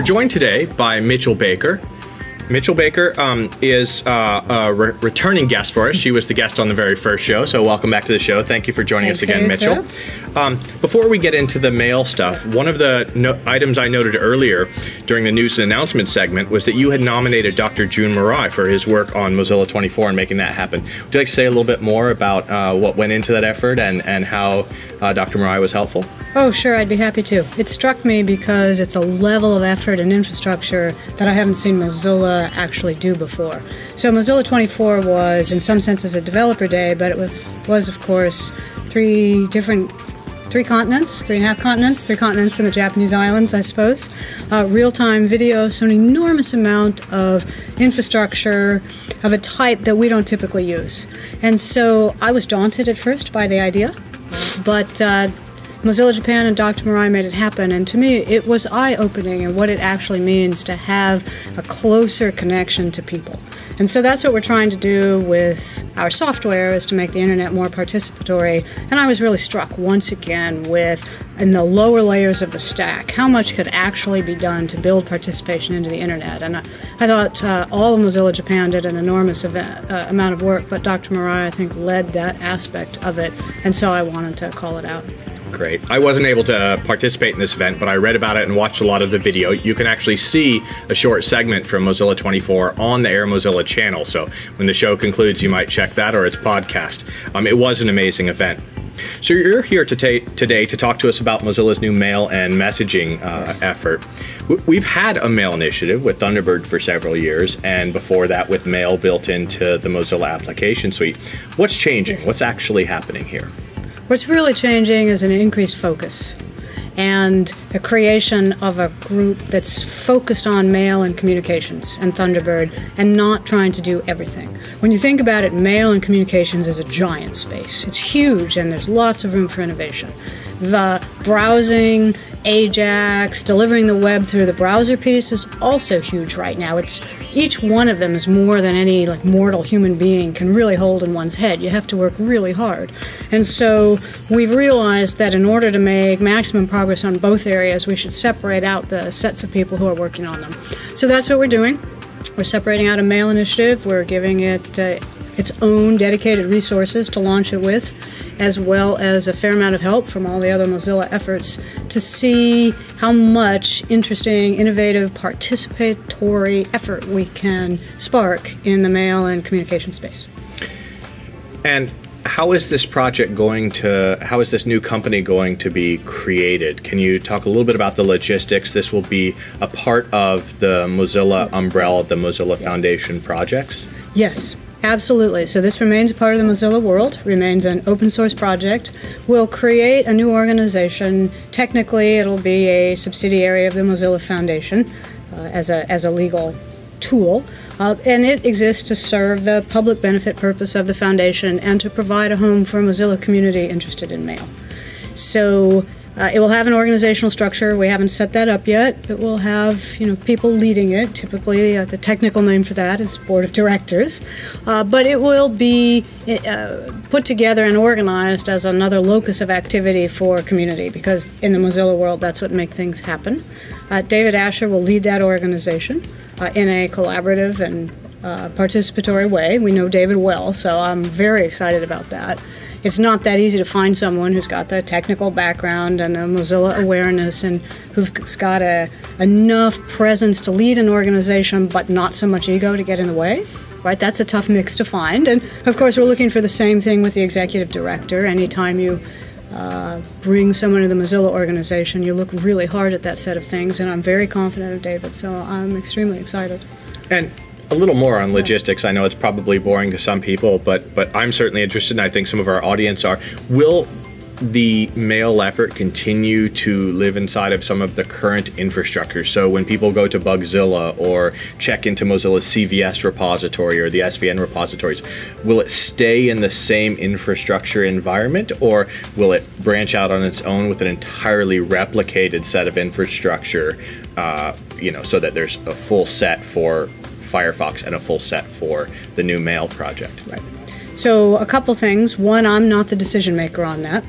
joined today by Mitchell Baker. Mitchell Baker is a returning guest for us. She was the guest on the very first show, so welcome back to the show. Thank you for joining us again, Mitchell. Before we get into the mail stuff, one of the items I noted earlier during the news and announcement segment was that you had nominated Dr. June Murai for his work on Mozilla 24 and making that happen. Would you like to say a little bit more about what went into that effort and how Dr. Murai was helpful? Oh, sure, I'd be happy to. It struck me because it's a level of effort and infrastructure that I haven't seen Mozilla actually do before. So Mozilla 24 was, in some senses, a developer day, but it was of course, three continents and the Japanese islands, I suppose. Real-time video, so an enormous amount of infrastructure of a type that we don't typically use. And so I was daunted at first by the idea, but Mozilla Japan and Dr. Murai made it happen, and to me it was eye-opening in what it actually means to have a closer connection to people. And so that's what we're trying to do with our software, is to make the internet more participatory. And I was really struck once again with, in the lower layers of the stack, how much could actually be done to build participation into the internet. And I thought all of Mozilla Japan did an enormous amount of work, but Dr. Murai, I think, led that aspect of it, and so I wanted to call it out. Great. I wasn't able to participate in this event, but I read about it and watched a lot of the video. You can actually see a short segment from Mozilla 24 on the Air Mozilla channel, so when the show concludes, you might check that or its podcast. It was an amazing event. So you're here today to talk to us about Mozilla's new mail and messaging effort. We've had a mail initiative with Thunderbird for several years, and before that with mail built into the Mozilla application suite. What's changing? Yes. What's actually happening here? What's really changing is an increased focus and the creation of a group that's focused on mail and communications and Thunderbird and not trying to do everything. When you think about it, mail and communications is a giant space. It's huge and there's lots of room for innovation. The browsing, Ajax, delivering the web through the browser piece is also huge right now. Each one of them is more than any mortal human being can really hold in one's head. You have to work really hard. And so we've realized that in order to make maximum progress on both areas, we should separate out the sets of people who are working on them. So that's what we're doing. We're separating out a mail initiative. We're giving it its own dedicated resources to launch it with, as well as a fair amount of help from all the other Mozilla efforts to see how much interesting, innovative, participatory effort we can spark in the mail and communication space. And how is this project how is this new company going to be created? Can you talk a little bit about the logistics? This will be a part of the Mozilla umbrella, the Mozilla Foundation projects? Yes. Absolutely. So this remains a part of the Mozilla world, remains an open source project. We'll create a new organization. Technically, it'll be a subsidiary of the Mozilla Foundation as a legal tool. And it exists to serve the public benefit purpose of the foundation and to provide a home for a Mozilla community interested in mail. So it will have an organizational structure. We haven't set that up yet. It will have, people leading it. Typically, the technical name for that is Board of Directors. But it will be put together and organized as another locus of activity for community, because in the Mozilla world, that's what makes things happen. David Asher will lead that organization in a collaborative and participatory way. We know David well, so I'm very excited about that. It's not that easy to find someone who's got the technical background and the Mozilla awareness and who's got enough presence to lead an organization but not so much ego to get in the way. Right? That's a tough mix to find. And of course we're looking for the same thing with the executive director. Anytime you bring someone to the Mozilla organization, you look really hard at that set of things, and I'm very confident of David, so I'm extremely excited. And a little more on logistics. I know it's probably boring to some people, but I'm certainly interested, and I think some of our audience are. Will the mail effort continue to live inside of some of the current infrastructure? So when people go to Bugzilla or check into Mozilla's CVS repository or the SVN repositories, will it stay in the same infrastructure environment, or will it branch out on its own with an entirely replicated set of infrastructure, so that there's a full set for Firefox and a full set for the new mail project? Right. So a couple things. One, I'm not the decision maker on that.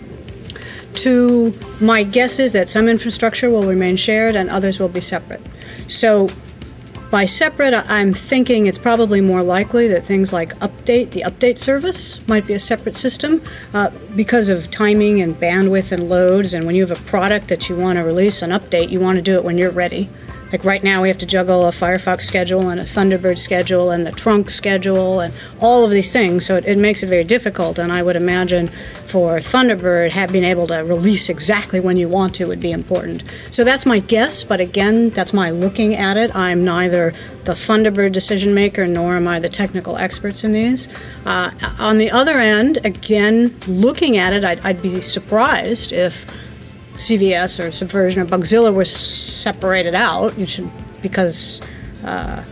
my guess is that some infrastructure will remain shared and others will be separate. So by separate, I'm thinking it's probably more likely that things like the update service might be a separate system because of timing and bandwidth and loads. And when you have a product that you want to release an update, you want to do it when you're ready. Like right now we have to juggle a Firefox schedule and a Thunderbird schedule and the trunk schedule and all of these things, so it makes it very difficult. And I would imagine for Thunderbird, being able to release exactly when you want to would be important. So that's my guess, but again, that's my looking at it. I'm neither the Thunderbird decision maker nor am I the technical experts in these. On the other end, again, looking at it, I'd be surprised if CVS or Subversion or Bugzilla were separated out. Because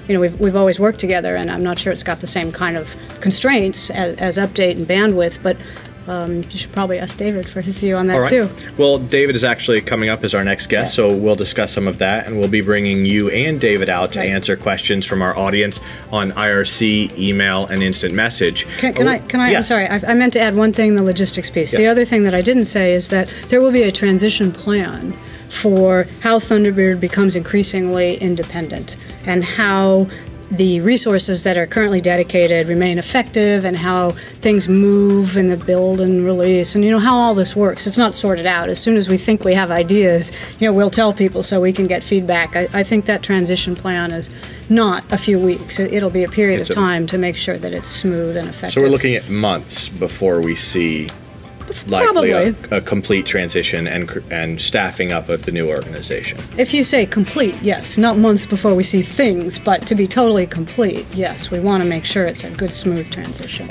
we've always worked together, and I'm not sure it's got the same kind of constraints as update and bandwidth. But you should probably ask David for his view on that too. Well, David is actually coming up as our next guest, so we'll discuss some of that, and we'll be bringing you and David out to answer questions from our audience on IRC, email, and instant message. Can I? Yeah. I'm sorry. I meant to add one thing, the logistics piece. Yeah. The other thing that I didn't say is that there will be a transition plan for how Thunderbird becomes increasingly independent and how the resources that are currently dedicated remain effective and how things move in the build and release and how all this works. It's not sorted out. As soon as we think we have ideas, we'll tell people so we can get feedback. I think that transition plan is not a few weeks. It'll be a period of time to make sure that it's smooth and effective. So we're looking at months before we see likely a complete transition and staffing up of the new organization. If you say complete, yes. Not months before we see things, but to be totally complete, yes. We want to make sure it's a good, smooth transition.